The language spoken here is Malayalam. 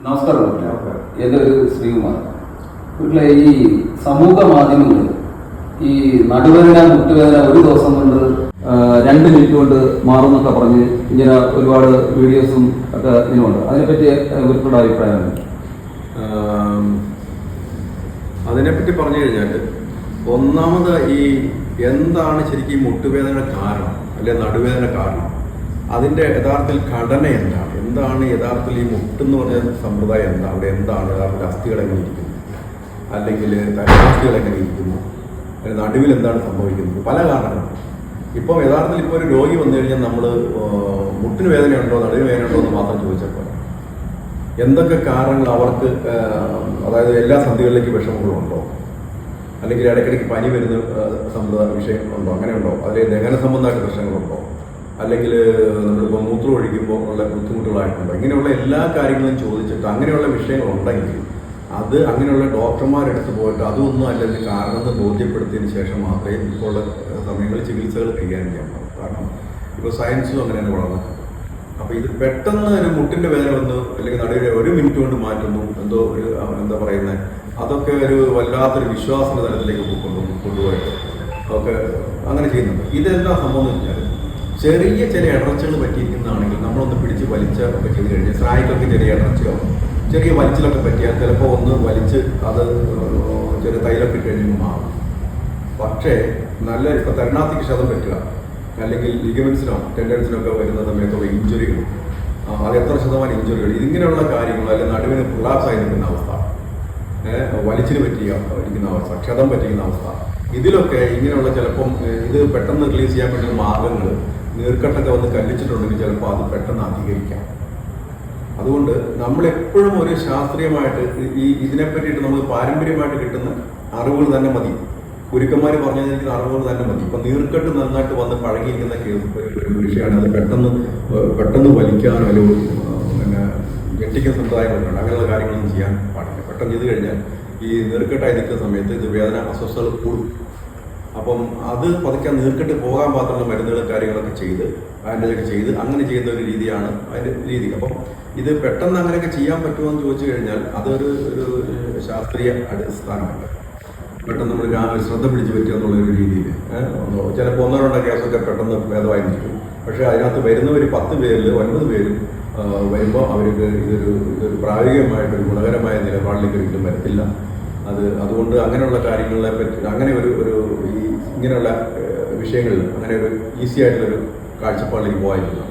നമസ്കാരം. എൻ്റെ ഒരു ശ്രീകുമാർ. വീട്ടിലെ ഈ സമൂഹ മാധ്യമങ്ങളിൽ ഈ നടുവേദന മുട്ടുവേദന ഒരു ദിവസം കൊണ്ട് 2 മിനിറ്റ് കൊണ്ട് മാറുമെന്നൊക്കെ പറഞ്ഞ് ഇങ്ങനെ ഒരുപാട് വീഡിയോസും ഒക്കെ ഇതിനുണ്ട്. അതിനെപ്പറ്റി ഇവർക്കുള്ള അഭിപ്രായമാണ്. അതിനെപ്പറ്റി പറഞ്ഞു കഴിഞ്ഞാൽ ഒന്നാമത് ഈ എന്താണ് ശരിക്കും ഈ മുട്ടുവേദനയുടെ കാരണം അല്ലെങ്കിൽ നടുവേദന കാരണം, അതിൻ്റെ യഥാർത്ഥത്തിൽ ഘടന എന്താണ് യഥാർത്ഥത്തിൽ ഈ മുട്ടെന്ന് പറഞ്ഞ സമ്പ്രദായം എന്താണ്, അവിടെ എന്താണ് യഥാർത്ഥത്തിൽ അസ്ഥികൾ എങ്ങനെ ഇരിക്കുന്നു, അല്ലെങ്കിൽ തലസ്ഥികൾ എങ്ങനെ ഇരിക്കുന്നു, അല്ലെങ്കിൽ നടുവിൽ എന്താണ് സംഭവിക്കുന്നത്, പല കാരണങ്ങളും. ഇപ്പം യഥാർത്ഥത്തിൽ ഇപ്പോൾ ഒരു രോഗി വന്നു കഴിഞ്ഞാൽ നമ്മൾ മുട്ടിന് വേദനയുണ്ടോ നടുവിന് വേദനയുണ്ടോ എന്ന് മാത്രം ചോദിച്ചപ്പോൾ എന്തൊക്കെ കാരണങ്ങൾ അവർക്ക്, അതായത് എല്ലാ സന്ധികളിലേക്ക് വിഷമങ്ങളുണ്ടോ, അല്ലെങ്കിൽ ഇടയ്ക്കിടയ്ക്ക് പനി വരുന്ന വിഷയങ്ങളുണ്ടോ, അങ്ങനെയുണ്ടോ, അല്ലെങ്കിൽ ദഹന സംബന്ധമായിട്ട് പ്രശ്നങ്ങളുണ്ടോ, അല്ലെങ്കിൽ നമ്മളിപ്പോൾ മൂത്രം ഒഴിക്കുമ്പോൾ ഉള്ള ബുദ്ധിമുട്ടുകളായിട്ടുണ്ടോ, ഇങ്ങനെയുള്ള എല്ലാ കാര്യങ്ങളും ചോദിച്ചിട്ട് അങ്ങനെയുള്ള വിഷയങ്ങളുണ്ടെങ്കിൽ അത് അങ്ങനെയുള്ള ഡോക്ടർമാരെടുത്ത് പോയിട്ട് അതൊന്നും അല്ലെങ്കിൽ കാരണമെന്ന് ബോധ്യപ്പെടുത്തിയതിന് ശേഷം മാത്രമേ ഇപ്പോൾ ഉള്ള സമയങ്ങളിൽ ചികിത്സകൾ കൈകാര്യം ചെയ്യാൻ പാടുള്ളൂ. കാരണം ഇപ്പോൾ സയൻസും അങ്ങനെ തന്നെ വളർന്നു. അപ്പോൾ ഇത് പെട്ടെന്ന് ഒരു മുട്ടിൻ്റെ വേദന വന്ന് അല്ലെങ്കിൽ നടുവിനെ 1 മിനിറ്റ് കൊണ്ട് മാറ്റുന്നു, എന്തോ ഒരു എന്താ പറയുന്നത്, അതൊക്കെ ഒരു വല്ലാത്തൊരു വിശ്വാസ തലത്തിലേക്ക് കൊണ്ടുപോയിട്ട് ഒക്കെ അങ്ങനെ ചെയ്യുന്നുണ്ട്. ഇതെന്താ സംഭവം എന്ന് വെച്ചാൽ ചെറിയ ചില ഇടർച്ചകൾ പറ്റിയിരിക്കുന്നതാണെങ്കിൽ നമ്മളൊന്ന് പിടിച്ച് വലിച്ച ഒക്കെ ചെയ്ത് കഴിഞ്ഞാൽ സ്നായിക്കൊക്കെ ചെറിയ ഇടർച്ചയോ ചെറിയ വലിച്ചിലൊക്കെ പറ്റിയാൽ ചിലപ്പോൾ ഒന്ന് വലിച്ച് അത് ചെറിയ തൈലൊക്കെ കഴിഞ്ഞ് മാറും. പക്ഷേ നല്ല ഇപ്പോൾ തരുണാത്തിക്ക് ക്ഷതം പറ്റുക അല്ലെങ്കിൽ ലിഗമെന്റ്സിനോ ടെൻഡൻസിനൊക്കെ വരുന്ന സമയത്തുള്ള ഇഞ്ചുറികൾ, അത് എത്ര ശതമാനം ഇഞ്ചുറികൾ, ഇതിങ്ങനെയുള്ള കാര്യങ്ങൾ, അല്ലെങ്കിൽ നടുവിന് പ്രൊലാപ്സായി നിൽക്കുന്ന അവസ്ഥ, വലിച്ചിന് ഇരിക്കുന്ന അവസ്ഥ, ക്ഷതം പറ്റിക്കുന്ന അവസ്ഥ, ഇതിലൊക്കെ ഇങ്ങനെയുള്ള ചിലപ്പം ഇത് പെട്ടെന്ന് റിലീസ് ചെയ്യാൻ പറ്റുന്ന മാർഗങ്ങൾ നീർക്കെട്ടൊക്കെ വന്ന് കല്ലിച്ചിട്ടുണ്ടെങ്കിൽ ചിലപ്പോൾ അത് പെട്ടെന്ന് അധികരിക്കാം. അതുകൊണ്ട് നമ്മളെപ്പോഴും ഒരു ശാസ്ത്രീയമായിട്ട് ഇതിനെ പറ്റിയിട്ട് നമുക്ക് പാരമ്പര്യമായിട്ട് കിട്ടുന്ന അറിവുകൾ തന്നെ മതി. ഗുരുക്കന്മാർ പറഞ്ഞു തന്നിരിക്കുന്ന അറിവുകൾ തന്നെ മതി. ഇപ്പം നീർക്കെട്ട് നന്നായിട്ട് വന്ന് പഴകിയിരിക്കുന്ന ഒരു വിഷയമാണ്. അത് പെട്ടെന്ന് വലിക്കാനോ അല്ലെങ്കിൽ പിന്നെ ഞെട്ടിക്കുന്ന സമ്പ്രദായങ്ങളൊക്കെ അങ്ങനെയുള്ള കാര്യങ്ങളൊന്നും ചെയ്യാൻ പാടില്ല. പെട്ടെന്ന് ചെയ്ത് കഴിഞ്ഞാൽ ഈ നീർക്കെട്ടായി നിൽക്കുന്ന സമയത്ത് ഇത് വേദന അസ്വസ്ഥത കൂടും. അപ്പം അത് പതുക്കെ നീർക്കെട്ട് പോകാൻ പാത്രമുള്ള മരുന്നുകളും കാര്യങ്ങളൊക്കെ ചെയ്ത് ബാൻഡേജൊക്കെ ചെയ്ത് അങ്ങനെ ചെയ്യുന്ന ഒരു രീതിയാണ് അതിൻ്റെ രീതി. അപ്പം ഇത് പെട്ടെന്ന് അങ്ങനെയൊക്കെ ചെയ്യാൻ പറ്റുമോ എന്ന് ചോദിച്ചു കഴിഞ്ഞാൽ അതൊരു ശാസ്ത്രീയ അടിസ്ഥാനമല്ല. പെട്ടെന്ന് നമ്മൾ ശ്രദ്ധ പിടിച്ച് പറ്റുക എന്നുള്ളൊരു രീതിയിൽ ചിലപ്പോൾ 1-2 കേസൊക്കെ പെട്ടെന്ന് ഭേദമായി നിൽക്കും. പക്ഷേ അതിനകത്ത് വരുന്നവർ 10 പേരിൽ 9 പേരും വരുമ്പോൾ അവർക്ക് ഇതൊരു പ്രായോഗികമായിട്ടൊരു ഗുണകരമായ നിലപാടിലേക്ക് ഒരിക്കലും വരത്തില്ല. അതുകൊണ്ട് അങ്ങനെയുള്ള കാര്യങ്ങളെ പറ്റി അങ്ങനെ ഈ ഇങ്ങനെയുള്ള വിഷയങ്ങളിൽ അങ്ങനെ ഒരു ഈസി ആയിട്ടുള്ളൊരു കാഴ്ചപ്പാടിലേക്ക് പോകാതിരിക്കുക.